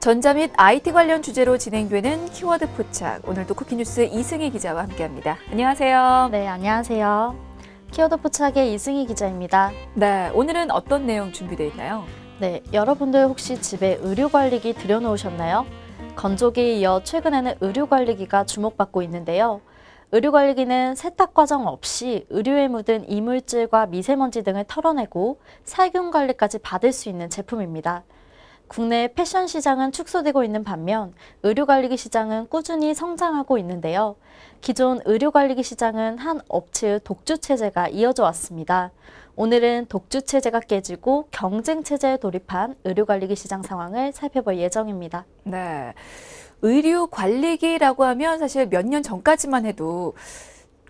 전자 및 IT 관련 주제로 진행되는 키워드 포착. 오늘도 쿠키뉴스 이승희 기자와 함께합니다. 안녕하세요. 네, 안녕하세요. 키워드 포착의 이승희 기자입니다. 네, 오늘은 어떤 내용 준비되어 있나요? 네, 여러분들 혹시 집에 의류관리기 들여놓으셨나요? 건조기에 이어 최근에는 의류관리기가 주목받고 있는데요. 의류관리기는 세탁 과정 없이 의류에 묻은 이물질과 미세먼지 등을 털어내고 살균 관리까지 받을 수 있는 제품입니다. 국내 패션 시장은 축소되고 있는 반면 의류관리기 시장은 꾸준히 성장하고 있는데요. 기존 의류관리기 시장은 한 업체의 독주 체제가 이어져 왔습니다. 오늘은 독주 체제가 깨지고 경쟁 체제에 돌입한 의류관리기 시장 상황을 살펴볼 예정입니다. 네, 의류관리기라고 하면 사실 몇 년 전까지만 해도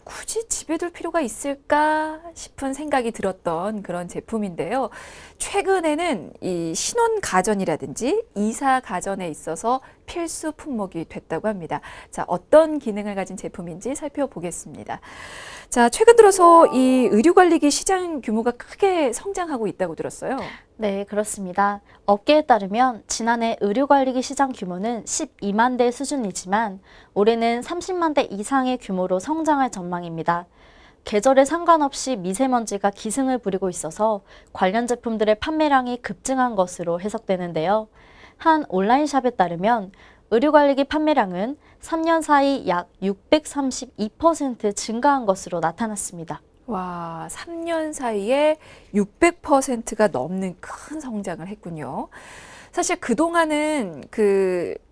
굳이 집에 둘 필요가 있을까 싶은 생각이 들었던 그런 제품인데요. 최근에는 이 신혼 가전이라든지 이사 가전에 있어서 필수 품목이 됐다고 합니다. 자, 어떤 기능을 가진 제품인지 살펴보겠습니다. 자, 최근 들어서 이 의류관리기 시장 규모가 크게 성장하고 있다고 들었어요. 네, 그렇습니다. 업계에 따르면 지난해 의류관리기 시장 규모는 12만 대 수준이지만 올해는 30만 대 이상의 규모로 성장할 전망입니다. 계절에 상관없이 미세먼지가 기승을 부리고 있어서 관련 제품들의 판매량이 급증한 것으로 해석되는데요. 한 온라인샵에 따르면 의류관리기 판매량은 3년 사이 약 632% 증가한 것으로 나타났습니다. 와, 3년 사이에 600%가 넘는 큰 성장을 했군요. 사실 그동안은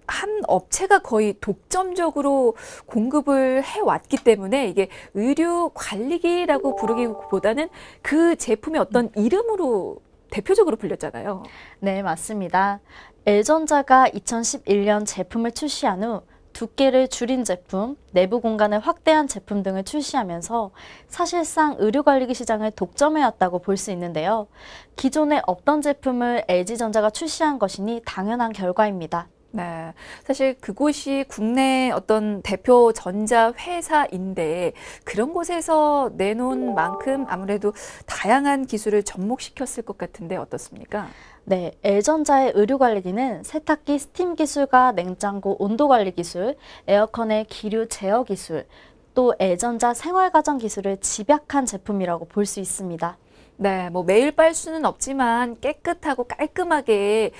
한 업체가 거의 독점적으로 공급을 해왔기 때문에 이게 의류 관리기라고 부르기보다는 그 제품의 어떤 이름으로 대표적으로 불렸잖아요. 네, 맞습니다. L전자가 2011년 제품을 출시한 후 두께를 줄인 제품, 내부 공간을 확대한 제품 등을 출시하면서 사실상 의류관리기 시장을 독점해왔다고 볼 수 있는데요. 기존에 없던 제품을 LG전자가 출시한 것이니 당연한 결과입니다. 네, 사실 그곳이 국내 어떤 대표 전자 회사인데 그런 곳에서 내놓은 만큼 아무래도 다양한 기술을 접목시켰을 것 같은데 어떻습니까? 네, L전자의 의류관리기는 세탁기 스팀 기술과 냉장고 온도관리 기술, 에어컨의 기류 제어 기술, 또 L전자 생활가전 기술을 집약한 제품이라고 볼 수 있습니다. 네, 뭐 매일 빨 수는 없지만 깨끗하고 깔끔하게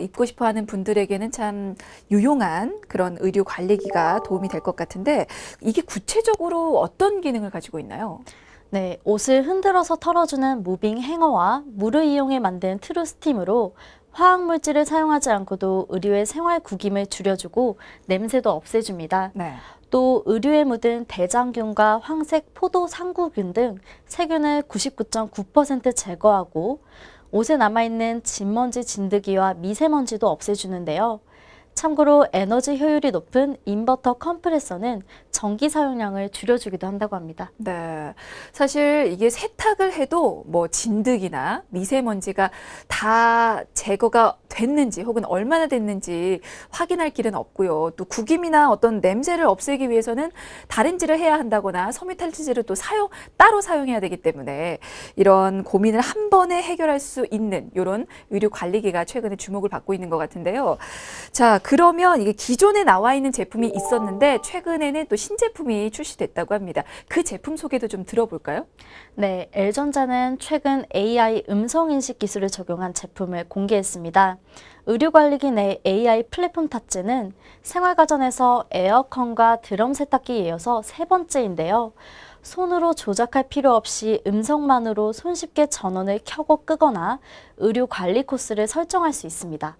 입고 싶어 하는 분들에게는 참 유용한 그런 의류 관리기가 도움이 될 것 같은데 이게 구체적으로 어떤 기능을 가지고 있나요? 네, 옷을 흔들어서 털어주는 무빙 행어와 물을 이용해 만든 트루 스팀으로 화학물질을 사용하지 않고도 의류의 생활 구김을 줄여주고 냄새도 없애줍니다. 네. 또 의류에 묻은 대장균과 황색 포도 상구균 등 세균을 99.9% 제거하고 옷에 남아있는 진먼지 진드기와 미세먼지도 없애주는데요. 참고로 에너지 효율이 높은 인버터 컴프레서는 전기 사용량을 줄여주기도 한다고 합니다. 네. 사실 이게 세탁을 해도 뭐 진드기나 미세먼지가 다 제거가 됐는지 혹은 얼마나 됐는지 확인할 길은 없고요. 또 구김이나 어떤 냄새를 없애기 위해서는 다림질을 해야 한다거나 섬유탈취제를 또 따로 사용해야 되기 때문에 이런 고민을 한 번에 해결할 수 있는 이런 의류 관리기가 최근에 주목을 받고 있는 것 같은데요. 자, 그러면 이게 기존에 나와 있는 제품이 있었는데 최근에는 또 신제품이 출시됐다고 합니다. 그 제품 소개도 좀 들어볼까요? 네, L전자는 최근 AI 음성인식 기술을 적용한 제품을 공개했습니다. 의류관리기 내 AI 플랫폼 탑재는 생활가전에서 에어컨과 드럼 세탁기에 이어서 세 번째인데요. 손으로 조작할 필요 없이 음성만으로 손쉽게 전원을 켜고 끄거나 의류 관리 코스를 설정할 수 있습니다.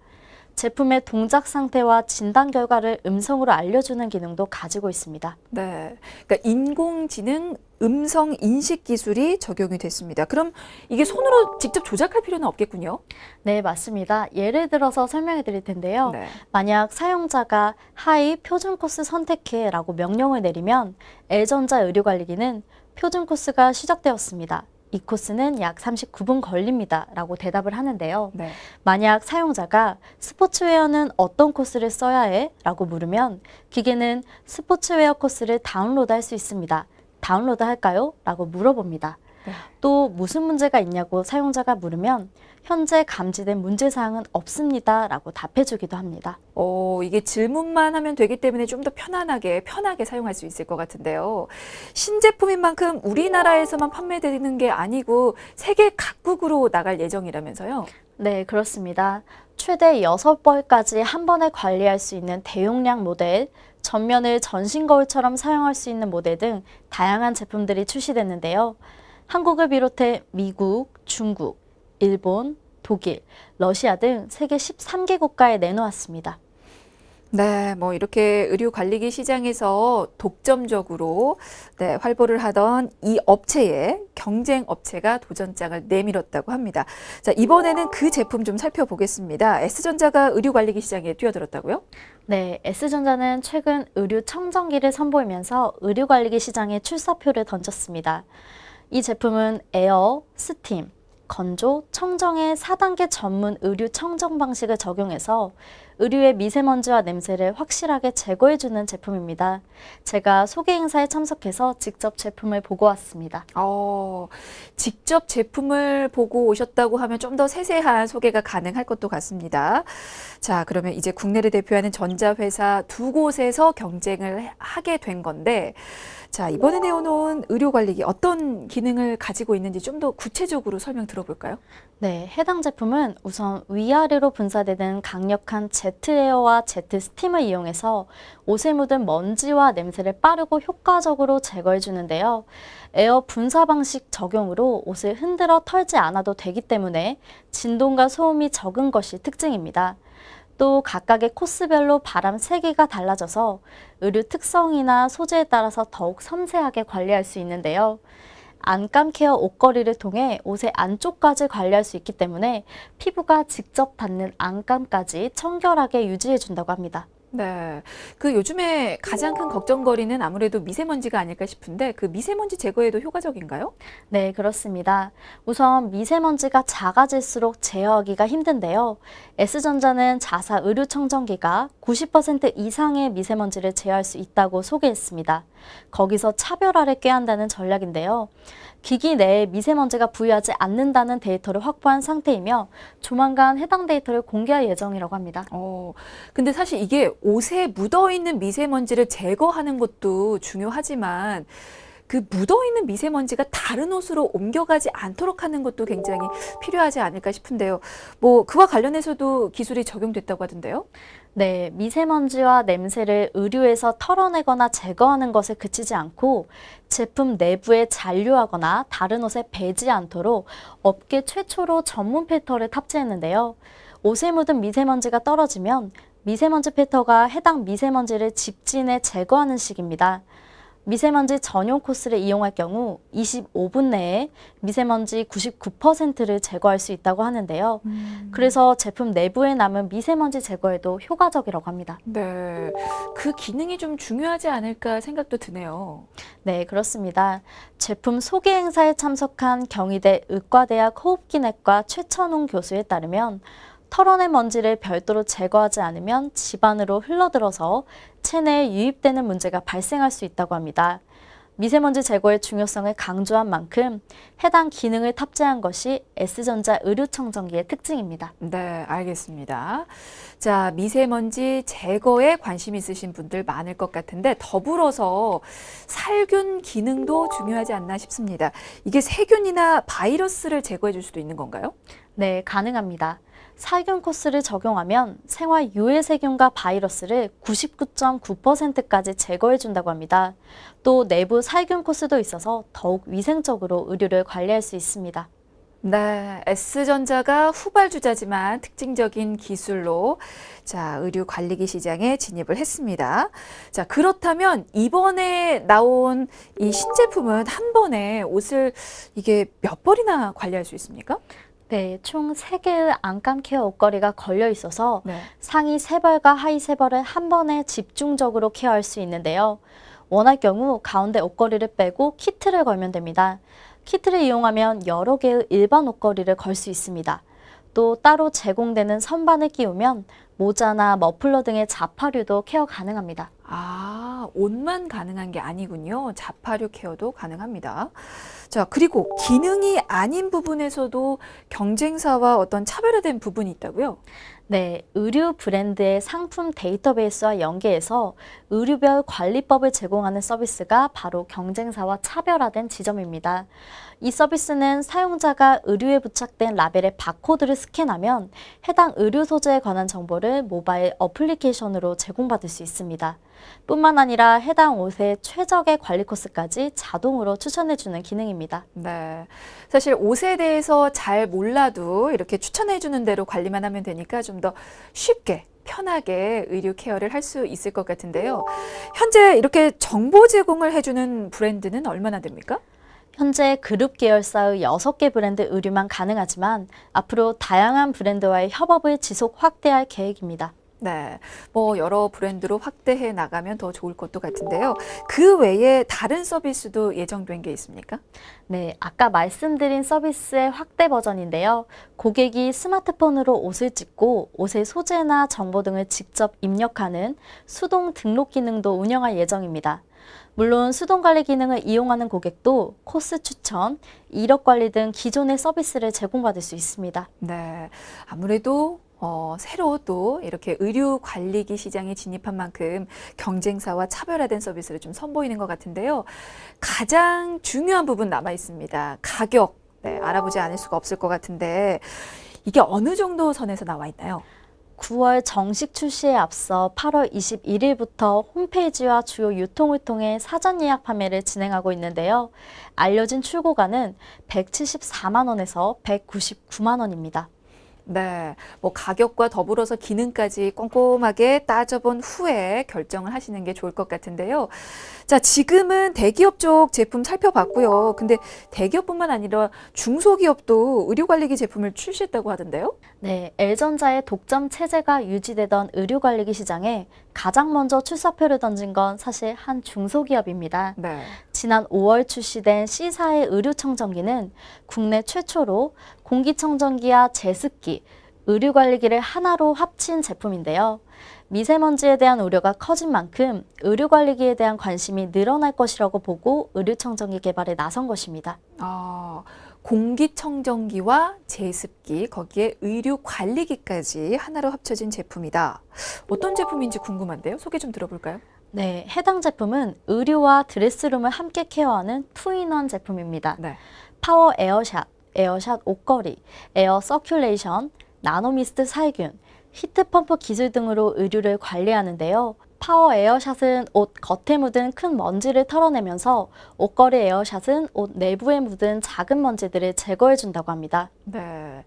제품의 동작 상태와 진단 결과를 음성으로 알려주는 기능도 가지고 있습니다. 네. 그러니까 인공지능 음성 인식 기술이 적용이 됐습니다. 그럼 이게 손으로 직접 조작할 필요는 없겠군요. 네, 맞습니다. 예를 들어서 설명해 드릴 텐데요. 네. 만약 사용자가 하이 표준 코스 선택해 라고 명령을 내리면 L전자 의류관리기는 표준 코스가 시작되었습니다. 이 코스는 약 39분 걸립니다. 라고 대답을 하는데요. 네. 만약 사용자가 스포츠웨어는 어떤 코스를 써야 해? 라고 물으면 기계는 스포츠웨어 코스를 다운로드 할 수 있습니다. 다운로드 할까요? 라고 물어봅니다. 네. 또 무슨 문제가 있냐고 사용자가 물으면 현재 감지된 문제사항은 없습니다 라고 답해주기도 합니다. 이게 질문만 하면 되기 때문에 좀 더 편하게 사용할 수 있을 것 같은데요. 신제품인 만큼 우리나라에서만 판매되는 게 아니고 세계 각국으로 나갈 예정이라면서요? 네, 그렇습니다. 최대 6벌까지 한 번에 관리할 수 있는 대용량 모델, 전면을 전신 거울처럼 사용할 수 있는 모델 등 다양한 제품들이 출시됐는데요. 한국을 비롯해 미국, 중국, 일본, 독일, 러시아 등 세계 13개 국가에 내놓았습니다. 네, 뭐 이렇게 의류 관리기 시장에서 독점적으로 활보를 하던 이 업체에 경쟁 업체가 도전장을 내밀었다고 합니다. 자, 이번에는 그 제품 좀 살펴보겠습니다. S전자가 의류 관리기 시장에 뛰어들었다고요? 네, S전자는 최근 의류 청정기를 선보이면서 의류 관리기 시장에 출사표를 던졌습니다. 이 제품은 에어, 스팀, 건조, 청정의 4단계 전문 의류 청정 방식을 적용해서 의류의 미세먼지와 냄새를 확실하게 제거해주는 제품입니다. 제가 소개 행사에 참석해서 직접 제품을 보고 왔습니다. 직접 제품을 보고 오셨다고 하면 좀 더 세세한 소개가 가능할 것도 같습니다. 자, 그러면 이제 국내를 대표하는 전자회사 두 곳에서 경쟁을 하게 된 건데, 자, 이번에 내어놓은 의료관리기 어떤 기능을 가지고 있는지 좀 더 구체적으로 설명 들어볼까요? 네, 해당 제품은 우선 위아래로 분사되는 강력한 제트에어와 제트스팀을 이용해서 옷에 묻은 먼지와 냄새를 빠르고 효과적으로 제거해 주는데요. 에어 분사 방식 적용으로 옷을 흔들어 털지 않아도 되기 때문에 진동과 소음이 적은 것이 특징입니다. 또 각각의 코스별로 바람 세기가 달라져서 의류 특성이나 소재에 따라서 더욱 섬세하게 관리할 수 있는데요. 안감 케어 옷걸이를 통해 옷의 안쪽까지 관리할 수 있기 때문에 피부가 직접 닿는 안감까지 청결하게 유지해 준다고 합니다. 네. 그 요즘에 가장 큰 걱정거리는 아무래도 미세먼지가 아닐까 싶은데 그 미세먼지 제거에도 효과적인가요? 네, 그렇습니다. 우선 미세먼지가 작아질수록 제어하기가 힘든데요. S전자는 자사 의류 청정기가 90% 이상의 미세먼지를 제어할 수 있다고 소개했습니다. 거기서 차별화를 꾀한다는 전략인데요. 기기 내에 미세먼지가 부유하지 않는다는 데이터를 확보한 상태이며 조만간 해당 데이터를 공개할 예정이라고 합니다. 근데 사실 이게 옷에 묻어있는 미세먼지를 제거하는 것도 중요하지만 그 묻어있는 미세먼지가 다른 옷으로 옮겨가지 않도록 하는 것도 굉장히 필요하지 않을까 싶은데요. 뭐 그와 관련해서도 기술이 적용됐다고 하던데요. 네, 미세먼지와 냄새를 의류에서 털어내거나 제거하는 것에 그치지 않고 제품 내부에 잔류하거나 다른 옷에 배지 않도록 업계 최초로 전문 필터를 탑재했는데요. 옷에 묻은 미세먼지가 떨어지면 미세먼지 필터가 해당 미세먼지를 직진해 제거하는 식입니다. 미세먼지 전용 코스를 이용할 경우 25분 내에 미세먼지 99%를 제거할 수 있다고 하는데요. 그래서 제품 내부에 남은 미세먼지 제거에도 효과적이라고 합니다. 네. 그 기능이 좀 중요하지 않을까 생각도 드네요. 네, 그렇습니다. 제품 소개 행사에 참석한 경희대 의과대학 호흡기내과 최천웅 교수에 따르면 털어낸 먼지를 별도로 제거하지 않으면 집안으로 흘러들어서 체내에 유입되는 문제가 발생할 수 있다고 합니다. 미세먼지 제거의 중요성을 강조한 만큼 해당 기능을 탑재한 것이 S전자 의류청정기의 특징입니다. 네, 알겠습니다. 자, 미세먼지 제거에 관심 있으신 분들 많을 것 같은데 더불어서 살균 기능도 중요하지 않나 싶습니다. 이게 세균이나 바이러스를 제거해 줄 수도 있는 건가요? 네, 가능합니다. 살균 코스를 적용하면 생활 유해 세균과 바이러스를 99.9%까지 제거해 준다고 합니다. 또 내부 살균 코스도 있어서 더욱 위생적으로 의류를 관리할 수 있습니다. 네, S전자가 후발주자지만 특징적인 기술로 자, 의류 관리기 시장에 진입을 했습니다. 자, 그렇다면 이번에 나온 이 신제품은 한 번에 옷을 이게 몇 벌이나 관리할 수 있습니까? 네, 총 3개의 안감 케어 옷걸이가 걸려 있어서 네. 상의 3벌과 하의 3벌을 한 번에 집중적으로 케어할 수 있는데요. 원할 경우 가운데 옷걸이를 빼고 키트를 걸면 됩니다. 키트를 이용하면 여러 개의 일반 옷걸이를 걸 수 있습니다. 또 따로 제공되는 선반을 끼우면 모자나 머플러 등의 자파류도 케어 가능합니다. 아, 옷만 가능한 게 아니군요. 자파류 케어도 가능합니다. 자, 그리고 기능이 아닌 부분에서도 경쟁사와 어떤 차별화된 부분이 있다고요? 네, 의류 브랜드의 상품 데이터베이스와 연계해서 의류별 관리법을 제공하는 서비스가 바로 경쟁사와 차별화된 지점입니다. 이 서비스는 사용자가 의류에 부착된 라벨의 바코드를 스캔하면 해당 의류 소재에 관한 정보를 모바일 어플리케이션으로 제공받을 수 있습니다. 뿐만 아니라 해당 옷의 최적의 관리 코스까지 자동으로 추천해주는 기능입니다. 네. 사실 옷에 대해서 잘 몰라도 이렇게 추천해주는 대로 관리만 하면 되니까 좀 더 쉽게 편하게 의류 케어를 할 수 있을 것 같은데요. 현재 이렇게 정보 제공을 해주는 브랜드는 얼마나 됩니까? 현재 그룹 계열사의 6개 브랜드 의류만 가능하지만 앞으로 다양한 브랜드와의 협업을 지속 확대할 계획입니다. 네, 뭐 여러 브랜드로 확대해 나가면 더 좋을 것도 같은데요. 그 외에 다른 서비스도 예정된 게 있습니까? 네, 아까 말씀드린 서비스의 확대 버전인데요. 고객이 스마트폰으로 옷을 찍고 옷의 소재나 정보 등을 직접 입력하는 수동 등록 기능도 운영할 예정입니다. 물론 수동 관리 기능을 이용하는 고객도 코스 추천, 이력 관리 등 기존의 서비스를 제공받을 수 있습니다. 네, 아무래도 새로 또 이렇게 의류 관리기 시장에 진입한 만큼 경쟁사와 차별화된 서비스를 좀 선보이는 것 같은데요. 가장 중요한 부분 남아 있습니다. 가격. 네, 알아보지 않을 수가 없을 것 같은데 이게 어느 정도 선에서 나와 있나요? 9월 정식 출시에 앞서 8월 21일부터 홈페이지와 주요 유통을 통해 사전 예약 판매를 진행하고 있는데요. 알려진 출고가는 174만 원에서 199만 원입니다. 네, 뭐 가격과 더불어서 기능까지 꼼꼼하게 따져본 후에 결정을 하시는 게 좋을 것 같은데요. 자, 지금은 대기업 쪽 제품 살펴봤고요. 근데 대기업뿐만 아니라 중소기업도 의료관리기 제품을 출시했다고 하던데요. 네, L전자의 독점 체제가 유지되던 의료관리기 시장에 가장 먼저 출사표를 던진 건 사실 한 중소기업입니다. 네. 지난 5월 출시된 C사의 의료청정기는 국내 최초로 공기청정기와 제습기, 의료관리기를 하나로 합친 제품인데요. 미세먼지에 대한 우려가 커진 만큼 의료관리기에 대한 관심이 늘어날 것이라고 보고 의료청정기 개발에 나선 것입니다. 아, 공기청정기와 제습기, 거기에 의료관리기까지 하나로 합쳐진 제품이다. 어떤 제품인지 궁금한데요. 소개 좀 들어볼까요? 네, 해당 제품은 의류와 드레스룸을 함께 케어하는 투인원 제품입니다. 네. 파워 에어샷, 에어샷 옷걸이, 에어 서큘레이션, 나노미스트 살균, 히트펌프 기술 등으로 의류를 관리하는데요. 파워 에어샷은 옷 겉에 묻은 큰 먼지를 털어내면서 옷걸이 에어샷은 옷 내부에 묻은 작은 먼지들을 제거해준다고 합니다. 네.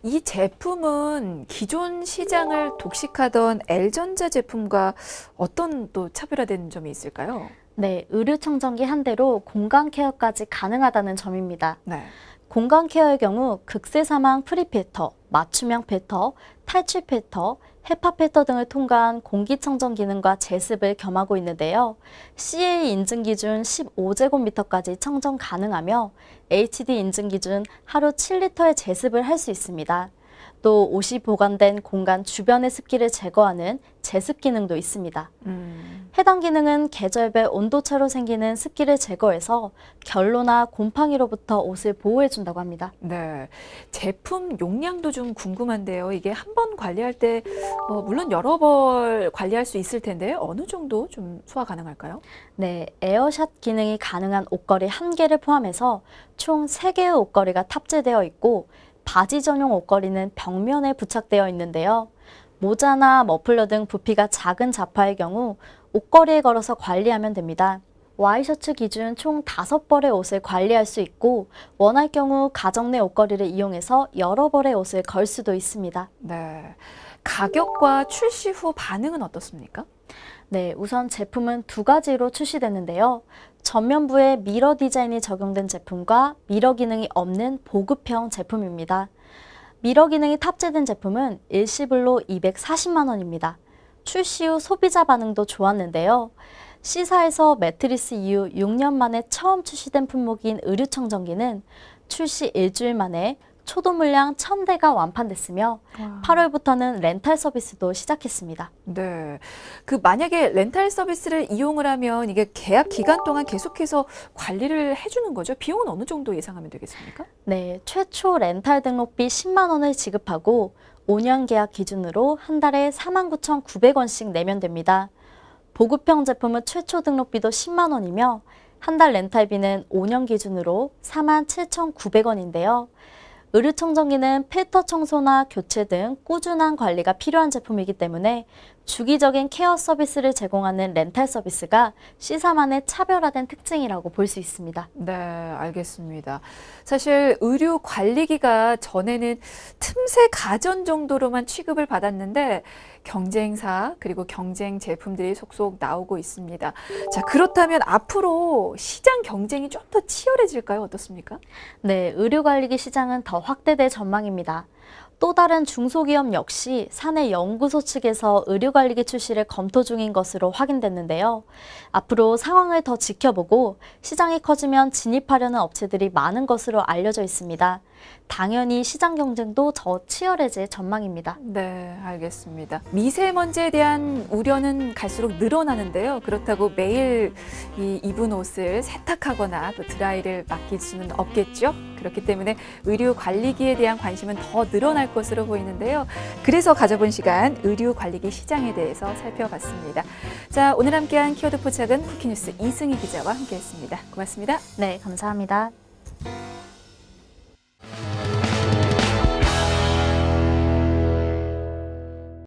이 제품은 기존 시장을 독식하던 L전자 제품과 어떤 또 차별화된 점이 있을까요? 네, 의류청정기 한 대로 공간 케어까지 가능하다는 점입니다. 네. 공간 케어의 경우 극세사망 프리필터, 맞춤형 필터, 탈취 필터, 헤파 필터 등을 통과한 공기청정 기능과 제습을 겸하고 있는데요. CA 인증 기준 15제곱미터까지 청정 가능하며 HD 인증 기준 하루 7리터의 제습을 할 수 있습니다. 또 옷이 보관된 공간 주변의 습기를 제거하는 제습 기능도 있습니다. 해당 기능은 계절별 온도차로 생기는 습기를 제거해서 결로나 곰팡이로부터 옷을 보호해준다고 합니다. 네. 제품 용량도 좀 궁금한데요. 이게 한 번 관리할 때, 물론 여러 벌 관리할 수 있을 텐데, 어느 정도 좀 소화 가능할까요? 네, 에어샷 기능이 가능한 옷걸이 1개를 포함해서 총 3개의 옷걸이가 탑재되어 있고 바지 전용 옷걸이는 벽면에 부착되어 있는데요. 모자나 머플러 등 부피가 작은 자파의 경우 옷걸이에 걸어서 관리하면 됩니다. 와이셔츠 기준 총 5벌의 옷을 관리할 수 있고 원할 경우 가정 내 옷걸이를 이용해서 여러 벌의 옷을 걸 수도 있습니다. 네. 가격과 출시 후 반응은 어떻습니까? 네, 우선 제품은 2가지로 출시됐는데요. 전면부에 미러 디자인이 적용된 제품과 미러 기능이 없는 보급형 제품입니다. 미러 기능이 탑재된 제품은 일시불로 240만 원입니다. 출시 후 소비자 반응도 좋았는데요. C사에서 매트리스 이후 6년 만에 처음 출시된 품목인 의류청정기는 출시 일주일 만에 초도 물량 1,000대가 완판됐으며 8월부터는 렌탈 서비스도 시작했습니다. 네. 만약에 렌탈 서비스를 이용을 하면 이게 계약 기간 동안 계속해서 관리를 해주는 거죠? 비용은 어느 정도 예상하면 되겠습니까? 네, 최초 렌탈 등록비 10만 원을 지급하고 5년 계약 기준으로 한 달에 49,900원씩 내면 됩니다. 보급형 제품은 최초 등록비도 10만 원이며 한 달 렌탈비는 5년 기준으로 47,900원인데요. 의류청정기는 필터 청소나 교체 등 꾸준한 관리가 필요한 제품이기 때문에 주기적인 케어 서비스를 제공하는 렌탈 서비스가 C사만의 차별화된 특징이라고 볼 수 있습니다. 네, 알겠습니다. 사실 의류 관리기가 전에는 틈새 가전 정도로만 취급을 받았는데 경쟁사 그리고 경쟁 제품들이 속속 나오고 있습니다. 자, 그렇다면 앞으로 시장 경쟁이 좀 더 치열해질까요? 어떻습니까? 네, 의류관리기 시장은 더 확대될 전망입니다. 또 다른 중소기업 역시 사내 연구소 측에서 의류관리기 출시를 검토 중인 것으로 확인됐는데요. 앞으로 상황을 더 지켜보고 시장이 커지면 진입하려는 업체들이 많은 것으로 알려져 있습니다. 당연히 시장 경쟁도 더 치열해질 전망입니다. 네, 알겠습니다. 미세먼지에 대한 우려는 갈수록 늘어나는데요. 그렇다고 매일 입은 옷을 세탁하거나 또 드라이를 맡길 수는 없겠죠. 그렇기 때문에 의류 관리기에 대한 관심은 더 늘어날 것으로 보이는데요. 그래서 가져본 시간 의류 관리기 시장에 대해서 살펴봤습니다. 자, 오늘 함께한 키워드 포착은 쿠키뉴스 이승희 기자와 함께했습니다. 고맙습니다. 네, 감사합니다.